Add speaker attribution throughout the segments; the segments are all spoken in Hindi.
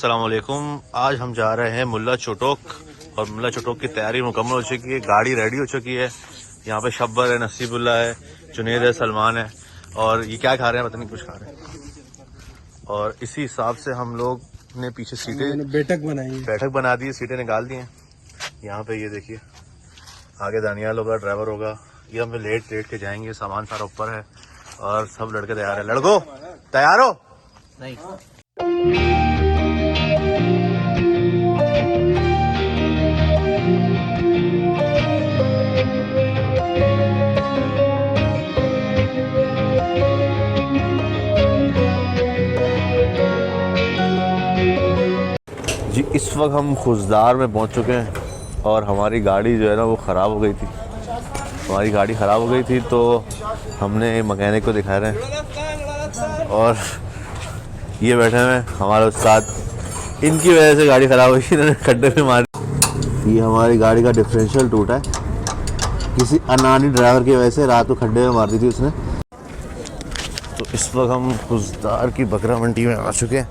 Speaker 1: अस्सलाम वालेकुम। आज हम जा रहे हैं मुल्ला चोटोक और मुल्ला चोटोक की तैयारी मुकम्मल हो चुकी है, गाड़ी रेडी हो चुकी है। यहाँ पे शब्बर है, नसीबुल्ला है, जुनेद है, सलमान है और ये क्या खा रहे हैं पता नहीं, कुछ खा रहे हैं। और इसी हिसाब से हम लोग ने पीछे सीटें बैठक बना दी है, सीटें निकाल दी हैं। यहाँ पे ये देखिए आगे दानियाल होगा, ड्राइवर होगा। ये हमें लेट के जाएंगे, सामान सारा ऊपर है और सब लड़के तैयार है। लड़को तैयार हो? नहीं। जी इस वक्त हम खुजदार में पहुंच चुके हैं और हमारी गाड़ी जो है ना वो ख़राब हो गई थी। हमारी गाड़ी ख़राब हो गई थी तो हमने मैकेनिक को दिखा रहे हैं और ये बैठे हुए हमारे उस्ताद, इनकी वजह से गाड़ी ख़राब हुई, इन्होंने खड्डे में मारी। ये हमारी गाड़ी का डिफरेंशियल टूटा है, किसी अनाड़ी ड्राइवर की वजह से रात को खड्डे में मार दी थी उसने। तो इस वक्त हम खुजदार की बकरा मंडी में आ चुके हैं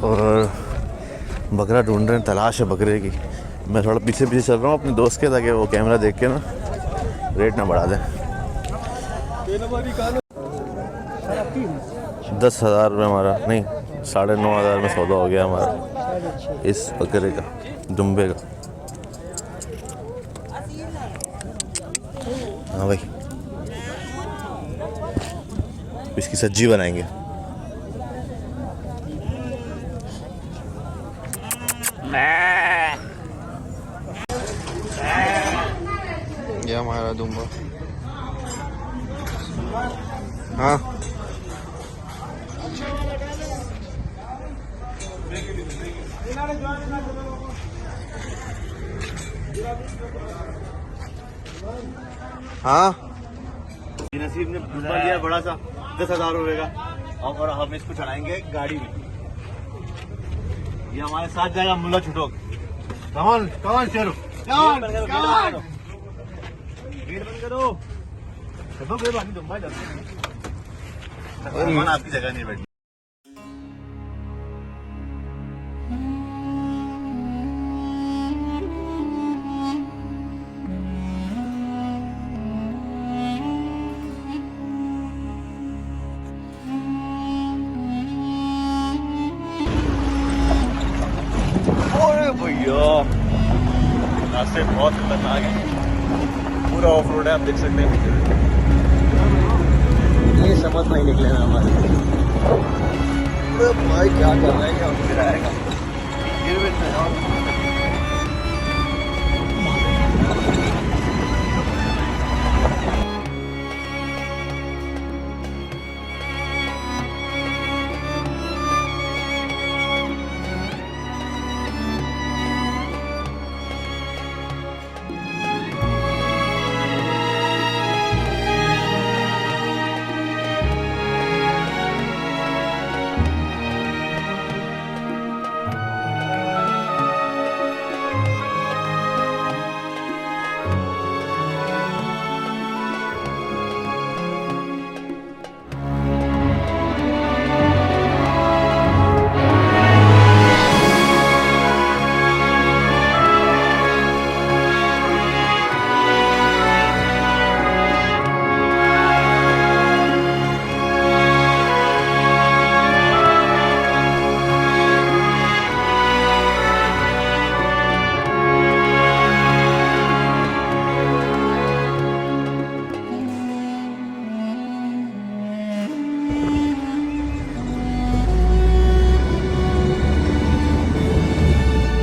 Speaker 1: और बकरा ढूंढ रहे हैं, तलाश है बकरे की। मैं थोड़ा पीछे चल रहा हूँ अपने दोस्त के, ताकि वो कैमरा देख के ना रेट ना बढ़ा दें। 10,000 रुपये हमारा, नहीं 9,500 में सौदा हो गया हमारा इस बकरे का, दुम्बे का। हाँ भाई, इसकी सब्जी बनाएंगे। ये हमारा दुम्बा। हाँ हाँ, नसीब ने दुम्बा लिया बड़ा सा 10,000 रुपये का और हम इसको चढ़ाएंगे गाड़ी में। ये हमारे साथ जाएगा मुल्ला चोटोक। कमान कमान चलो, गेट बंद करो। आपकी जगह नहीं बैठी। भैया रास्ते बहुत खतरनाक है, पूरा ऑफ रोड है, आप देख सकते हैं। ये समझ नहीं निकले ना हमारे भाई क्या कर रहे हैं, क्या फिर आएगा।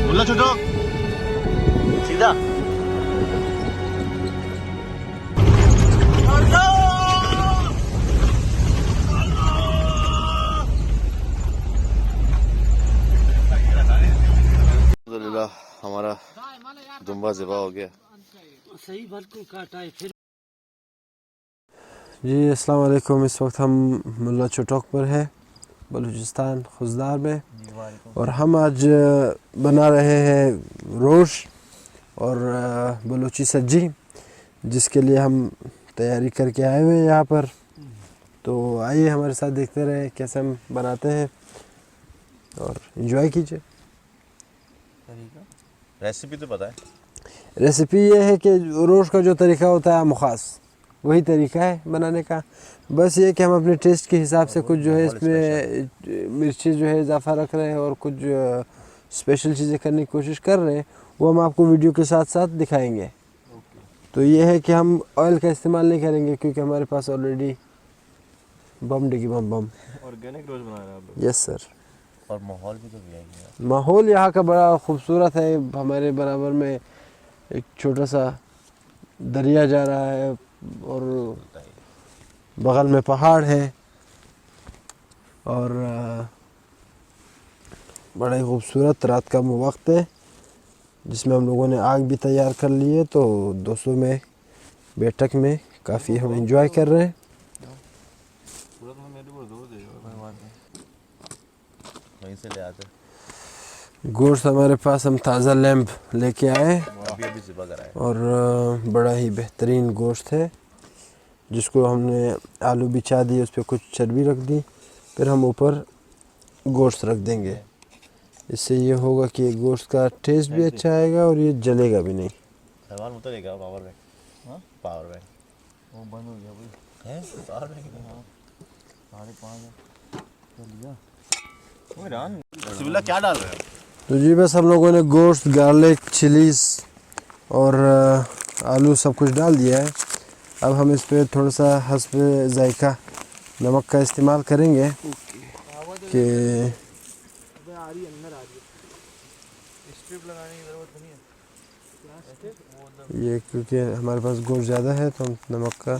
Speaker 1: मुल्ला चोटोक सीधा। अल्हम्दुलिल्लाह हमारा दुम्बा ज़िबा हो गया।
Speaker 2: सही बात को काटा है फिर।
Speaker 3: जी अस्सलाम वालेकुम। इस वक्त हम मुल्ला चोटोक पर है, बलूचिस्तान खुजदार में, और हम आज बना रहे हैं रोश और बलूची सब्जी, जिसके लिए हम तैयारी करके आए हुए हैं यहाँ पर। तो आइए हमारे साथ देखते रहे कैसे हम बनाते हैं। और एंजॉय कीजिए।
Speaker 1: रेसिपी तो पता है?
Speaker 3: रेसिपी ये है कि रोज़ का जो तरीका होता है मुखास वही तरीका है बनाने का। बस ये कि हम अपने टेस्ट के हिसाब से कुछ जो है इसमें मिर्ची जो है इजाफा रख रहे हैं और कुछ स्पेशल चीज़ें करने की कोशिश कर रहे हैं, वो हम आपको वीडियो के साथ साथ दिखाएंगे। तो ये है कि हम ऑयल का इस्तेमाल नहीं करेंगे क्योंकि हमारे पास ऑलरेडी बम डिगी बम
Speaker 4: ऑर्गेनिक रोज बना रहे हैं आप लोग।
Speaker 3: Yes sir.
Speaker 1: और माहौल भी तो दिया गया।
Speaker 3: माहौल यहाँ का बड़ा खूबसूरत है। हमारे बराबर में एक छोटा सा दरिया जा रहा है और बगल में पहाड़ है और बड़ा ही खूबसूरत रात का वक्त है जिसमें हम लोगों ने आग भी तैयार कर ली है। तो दोस्तों में बैठक में काफ़ी हम एंजॉय कर रहे हैं।
Speaker 1: वहीं से ले आते।
Speaker 3: गोश्त हमारे पास हम ताज़ा लैम्प लेके आए
Speaker 1: अभी ज़िबा कराए
Speaker 3: और बड़ा ही बेहतरीन गोश्त है जिसको हमने आलू बिछा दिए, उस पर कुछ चर्बी रख दी, फिर हम ऊपर गोश्त रख देंगे। इससे ये होगा कि गोश्त का टेस्ट भी अच्छा आएगा और ये जलेगा भी नहीं।
Speaker 1: सलमान उतरेगा पावर बैंक। हाँ पावर बैंक
Speaker 4: वो बंद हो गया भाई।
Speaker 1: है पावर बैंक।
Speaker 4: 5:30
Speaker 1: सिबिला क्या डाल रहे हो?
Speaker 3: तो जी बस हम लोगों ने गोश्त, गार्लिक, चिलीज़ और आलू सब कुछ डाल दिया है। अब हम इस पर थोड़ा सा हस्ब जायका नमक का इस्तेमाल करेंगे कि ये क्योंकि हमारे पास गोश्त ज़्यादा है तो हम नमक का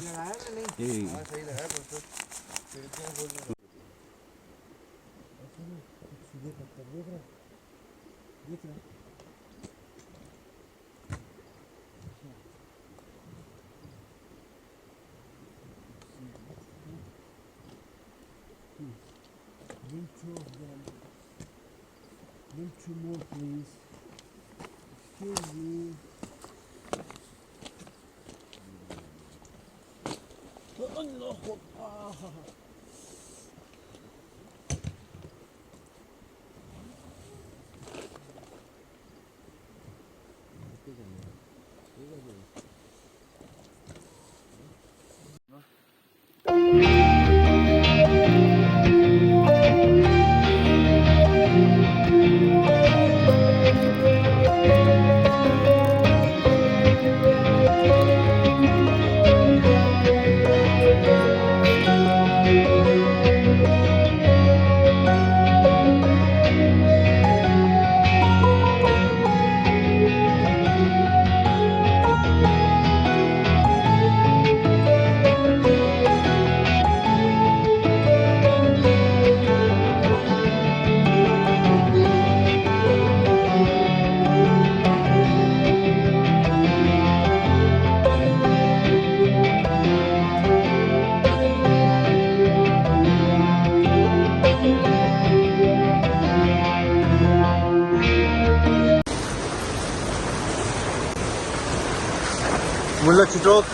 Speaker 1: मुल्ला चिटोक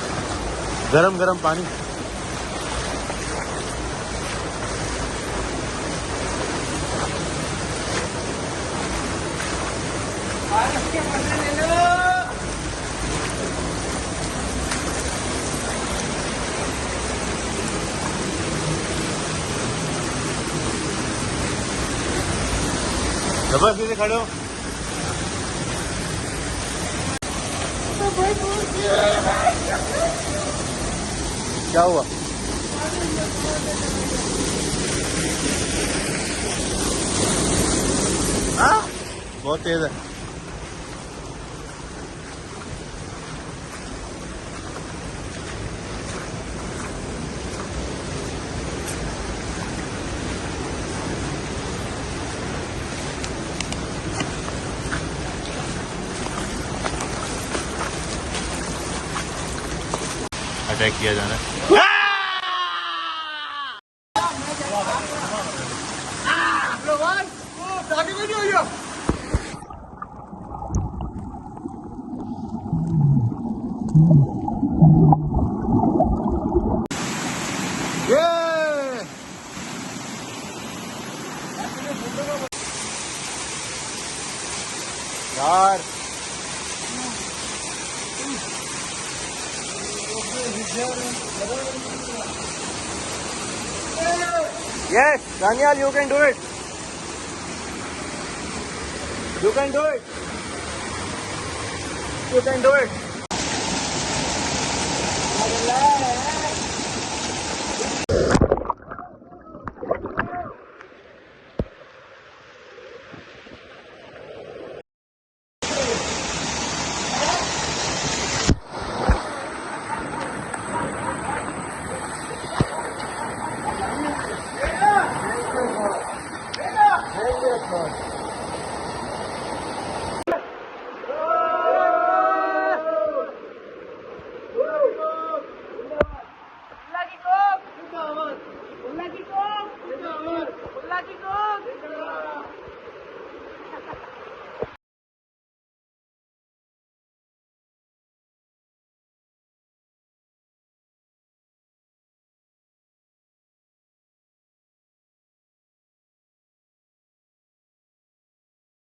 Speaker 1: गरम गरम पानी। जबरदस्ती से खड़े हो। क्या हुआ? हाँ? बहुत तेज है। अटैक किया जाना है।
Speaker 4: यार Yes, Daniel, you can do it. You can do it. You can do it.